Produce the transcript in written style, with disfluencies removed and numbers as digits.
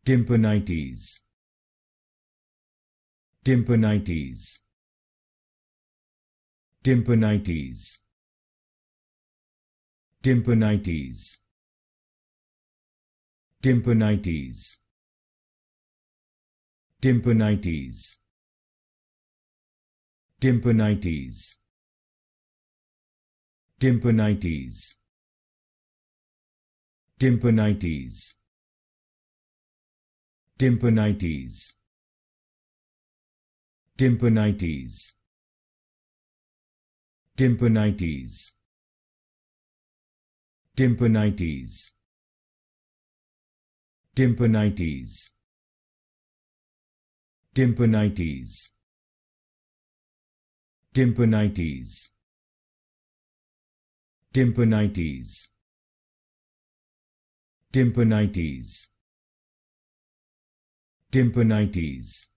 Tympanites. Tympanites. Tympanites. Tympanites. Tympanites. Tympanites. Tympanites. Tympanites. Tympanites. Tympanites. Tympanites. Tympanites. Tympanites. Tympanites. Tympanites. Tympanites. Tympanites. Tympanites. Tympanites.